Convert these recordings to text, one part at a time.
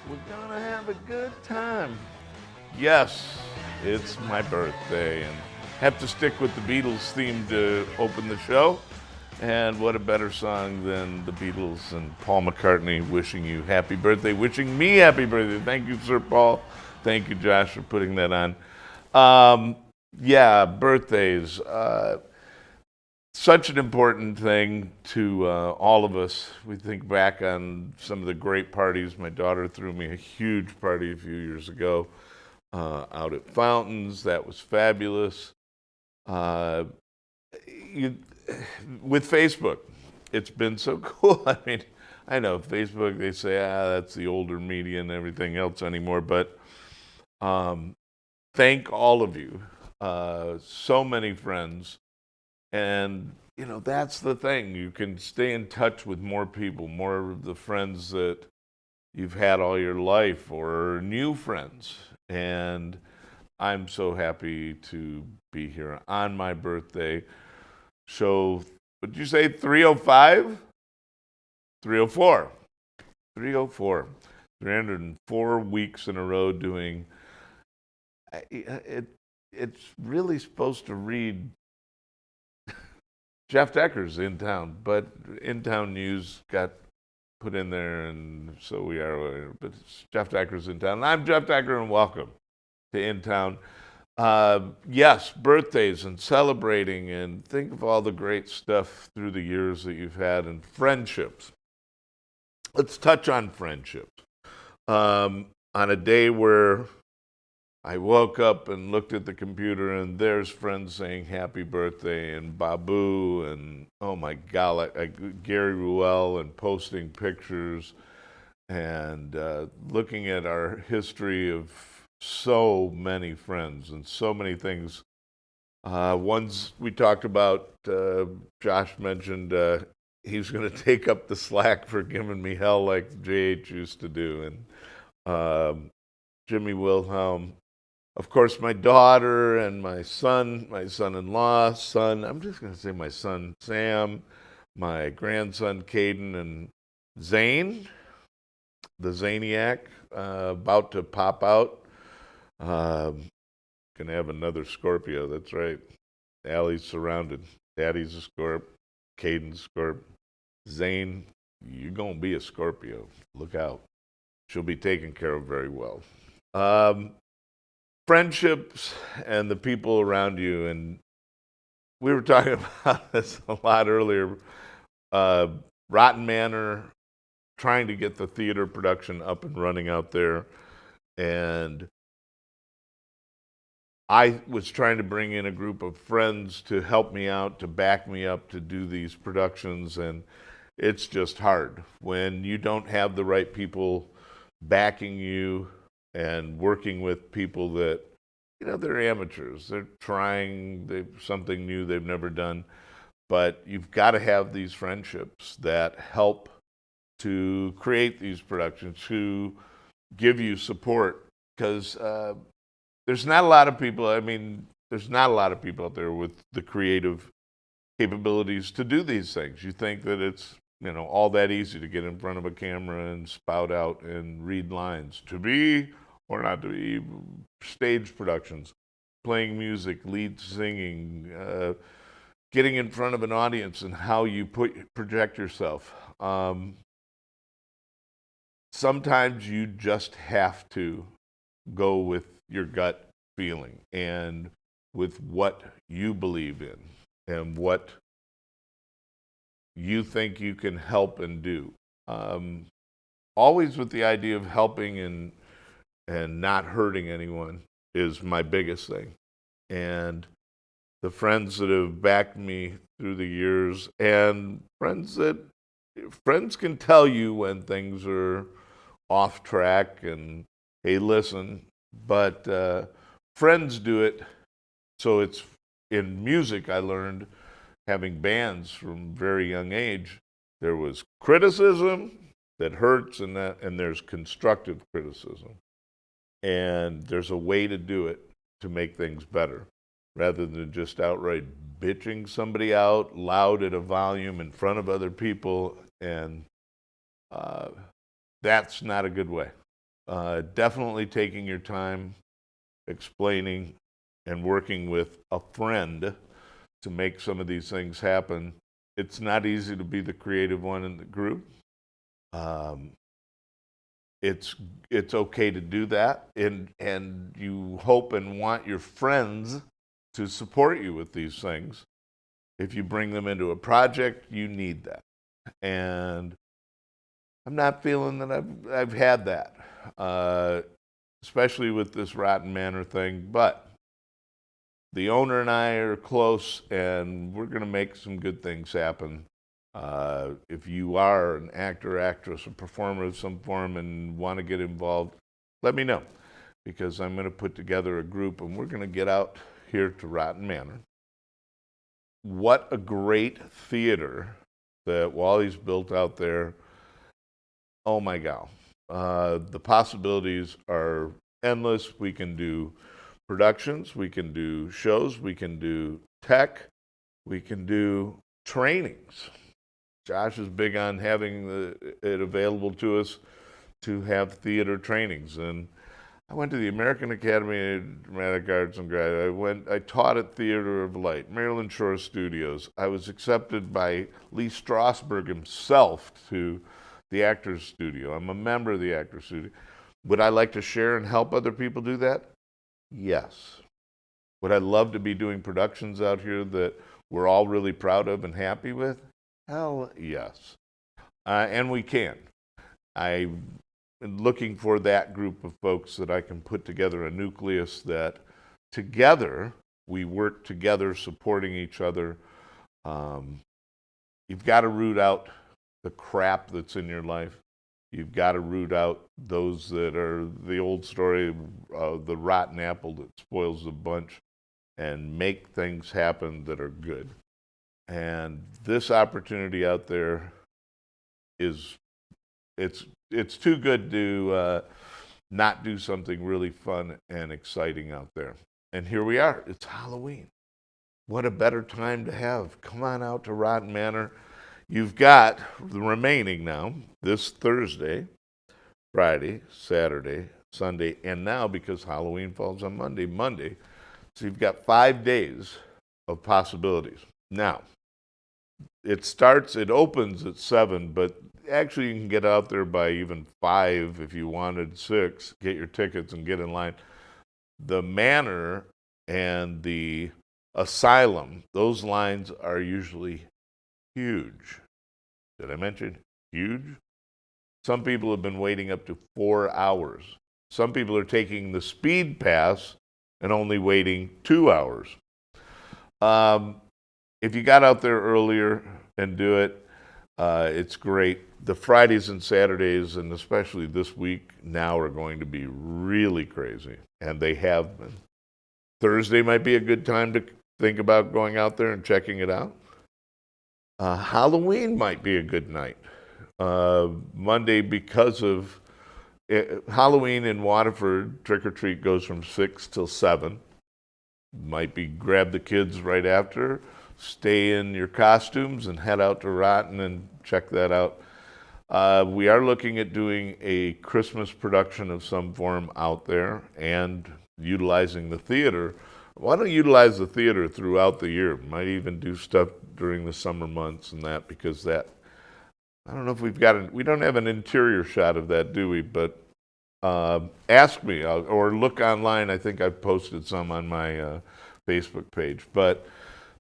We're gonna have a good time. Yes, it's my birthday, and have to stick with the Beatles theme to open the show. And what a better song than the Beatles and Paul McCartney wishing you happy birthday, wishing me happy birthday. Thank you, Sir Paul. Thank you, Josh, for putting that on. Um, yeah, birthdays. Such an important thing to all of us. We think back on some of the great parties. My daughter threw me a huge party a few years ago out at Fountains. That was fabulous. Uh, you, with Facebook, it's been so cool. I mean, I know Facebook, they say, that's the older media and everything else anymore, but thank all of you. So many friends. And, that's the thing. You can stay in touch with more people, more of the friends that you've had all your life or new friends. And I'm so happy to be here on my birthday. Show, would you say 305? 304. 304. 304 weeks in a row doing it's really supposed to read Jeff Decker's in town, but in town news got put in there, and so we are. But Jeff Decker's in town. I'm Jeff Decker, and welcome to In Town. Yes, birthdays and celebrating, and think of all the great stuff through the years that you've had, and friendships. Let's touch on friendships. On a day where I woke up and looked at the computer, and there's friends saying happy birthday, and Babu, and oh my God, Gary Ruel, and posting pictures, and looking at our history of so many friends and so many things. Ones we talked about, Josh mentioned he's going to take up the slack for giving me hell like JH used to do, and Jimmy Wilhelm. Of course, my daughter and my son-in-law, I'm just going to say my son, Sam, my grandson, Caden, and Zane, the Zaniac, about to pop out. Going to have another Scorpio, that's right. Allie's surrounded. Daddy's a Scorp, Caden's Scorp. Zane, you're going to be a Scorpio. Look out. She'll be taken care of very well. Friendships and the people around you, and we were talking about this a lot earlier. Rotten Manor, trying to get the theater production up and running out there, and I was trying to bring in a group of friends to help me out, to back me up to do these productions, and it's just hard when you don't have the right people backing you and working with people that, they're amateurs. They're trying something new they've never done. But you've got to have these friendships that help to create these productions, to give you support. Because there's not a lot of people, there's not a lot of people out there with the creative capabilities to do these things. You think that it's, all that easy to get in front of a camera and spout out and read lines. To be or not to be, stage productions, playing music, lead singing, getting in front of an audience and how you project yourself. Sometimes you just have to go with your gut feeling and with what you believe in and what you think you can help and do. Always with the idea of helping and not hurting anyone is my biggest thing. And the friends that have backed me through the years, and friends can tell you when things are off track and, hey, listen, but friends do it. So it's in music, I learned, having bands from very young age, there was criticism that hurts and there's constructive criticism. And there's a way to do it to make things better. rather than just outright bitching somebody out loud at a volume in front of other people. And uh, that's not a good way. Definitely taking your time, explaining, and working with a friend to make some of these things happen. It's not easy to be the creative one in the group. Um, it's it's okay to do that, and you hope and want your friends to support you with these things. If you bring them into a project, you need that. And I'm not feeling that I've had that, uh, especially with this Rotten Manor thing. But the owner and I are close, and we're going to make some good things happen. If you are an actor, actress, a performer of some form and want to get involved, let me know, because I'm going to put together a group and we're going to get out here to Rotten Manor. What a great theater that Wally's built out there. Oh my God. The possibilities are endless. We can do productions, we can do shows, we can do tech, we can do trainings. Josh is big on having it available to us to have theater trainings. And I went to the American Academy of Dramatic Arts and I taught at Theater of Light, Maryland Shore Studios. I was accepted by Lee Strasberg himself to the Actors Studio. I'm a member of the Actors Studio. Would I like to share and help other people do that? Yes. Would I love to be doing productions out here that we're all really proud of and happy with? Hell yes. And we can. I'm looking for that group of folks that I can put together a nucleus that together we work together, supporting each other. You've got to root out the crap that's in your life. You've got to root out those that are the old story of the rotten apple that spoils the bunch, and make things happen that are good. And this opportunity out there is it's too good to not do something really fun and exciting out there. And here we are. It's Halloween. What a better time to have. Come on out to Rotten Manor. You've got the remaining now, this Thursday, Friday, Saturday, Sunday, and now because Halloween falls on Monday. So you've got 5 days of possibilities. Now, it opens at 7, but actually you can get out there by even 5 if you wanted 6, get your tickets and get in line. The Manor and the Asylum, those lines are usually huge. Did I mention huge? Some people have been waiting up to 4 hours. Some people are taking the speed pass and only waiting 2 hours. If you got out there earlier and do it, it's great. The Fridays and Saturdays, and especially this week now, are going to be really crazy, and they have been. Thursday might be a good time to think about going out there and checking it out. Halloween might be a good night. Monday, because of Halloween in Waterford, trick or treat goes from 6 till 7. Might be grab the kids right after, stay in your costumes, and head out to Rotten and check that out. We are looking at doing a Christmas production of some form out there and utilizing the theater. Why don't utilize the theater throughout the year? Might even do stuff during the summer months and that, because that, I don't know if we don't have an interior shot of that, do we? But ask me or look online. I think I've posted some on my Facebook page. But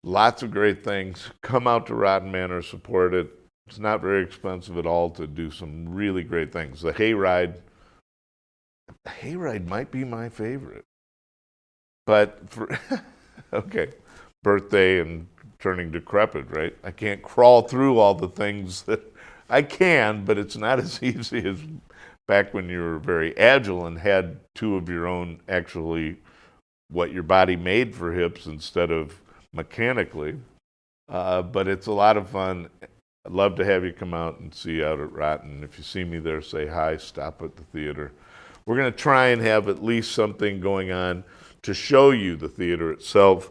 lots of great things. Come out to Rotten Manor, support it. It's not very expensive at all to do some really great things. The hayride might be my favorite. But for okay, birthday and turning decrepit, right? I can't crawl through all the things that I can, but it's not as easy as back when you were very agile and had 2 of your own, actually what your body made for hips instead of mechanically. But it's a lot of fun. I'd love to have you come out and see you out at Rotten. If you see me there, say hi, stop at the theater. We're going to try and have at least something going on to show you the theater itself.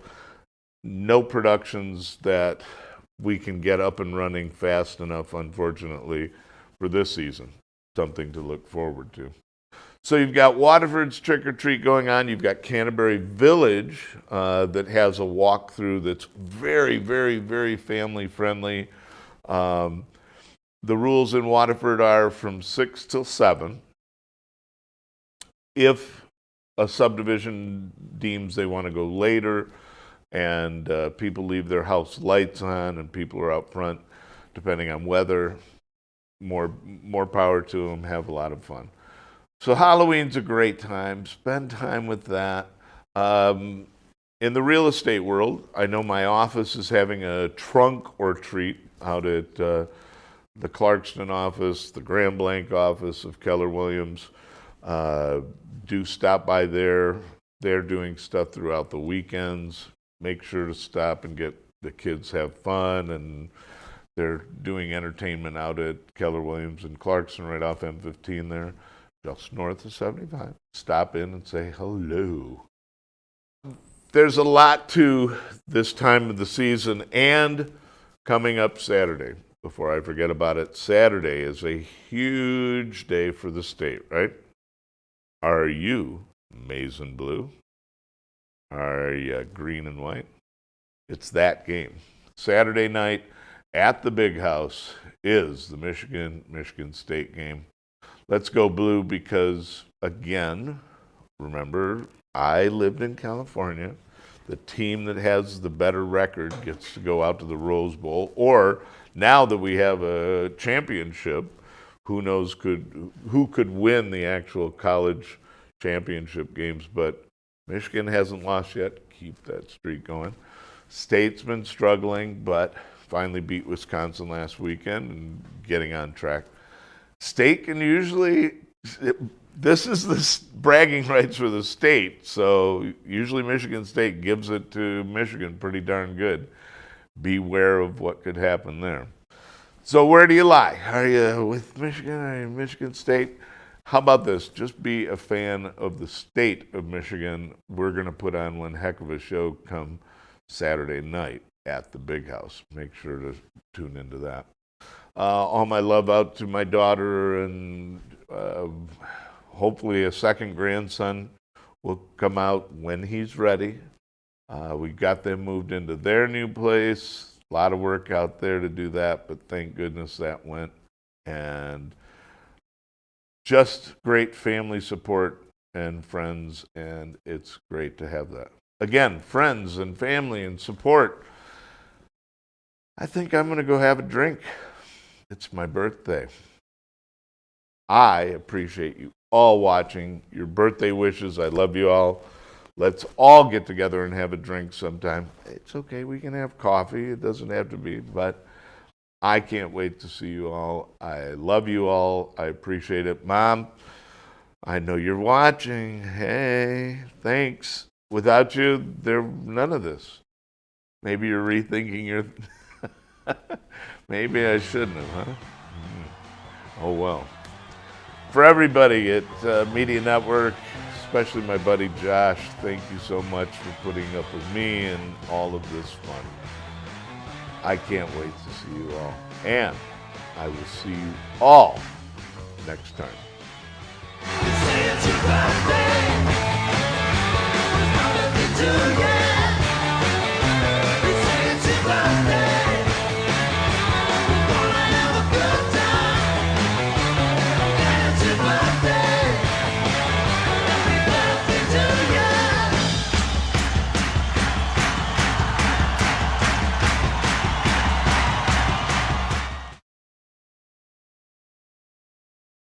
No productions that we can get up and running fast enough, unfortunately, for this season. Something to look forward to. So you've got Waterford's Trick or Treat going on. You've got Canterbury Village that has a walkthrough that's very, very, very family friendly. The rules in Waterford are from 6 till 7. If a subdivision deems they want to go later and people leave their house lights on and people are out front, depending on weather, more power to them. Have a lot of fun. So Halloween's a great time. Spend time with that. In the real estate world, I know my office is having a trunk or treat out at the Clarkston office, the Grand Blanc office of Keller Williams. Do stop by there. They're doing stuff throughout the weekends. Make sure to stop and get the kids have fun, and they're doing entertainment out at Keller Williams in Clarkston right off M15 there, just north of 75. Stop in and say hello. There's a lot to this time of the season, and coming up Saturday, before I forget about it, Saturday is a huge day for the state, right? Are you maize and blue? Are you green and white? It's that game. Saturday night at the Big House is the Michigan State game. Let's go blue because, again, remember, I lived in California. The team that has the better record gets to go out to the Rose Bowl. Or now that we have a championship, who knows who could win the actual college championship games. But Michigan hasn't lost yet. Keep that streak going. State's been struggling, but finally beat Wisconsin last weekend and getting on track. State can usually, this is the bragging rights for the state, so usually Michigan State gives it to Michigan pretty darn good. Beware of what could happen there. So where do you lie? Are you with Michigan? Are you Michigan State? How about this? Just be a fan of the state of Michigan. We're going to put on one heck of a show come Saturday night at the Big House. Make sure to tune into that. All my love out to my daughter, and hopefully a second grandson will come out when he's ready. We got them moved into their new place. A lot of work out there to do that, but thank goodness that went. And just great family support and friends, and it's great to have that. Again, friends and family and support. I think I'm going to go have a drink. It's my birthday. I appreciate you all watching. Your birthday wishes. I love you all. Let's all get together and have a drink sometime. It's okay. We can have coffee. It doesn't have to be, but I can't wait to see you all. I love you all. I appreciate it. Mom, I know you're watching. Hey, thanks. Without you, none of this. Maybe you're rethinking your... Maybe I shouldn't have, huh? Oh, well. For everybody at Media Network, especially my buddy Josh, thank you so much for putting up with me and all of this fun. I can't wait to see you all. And I will see you all next time.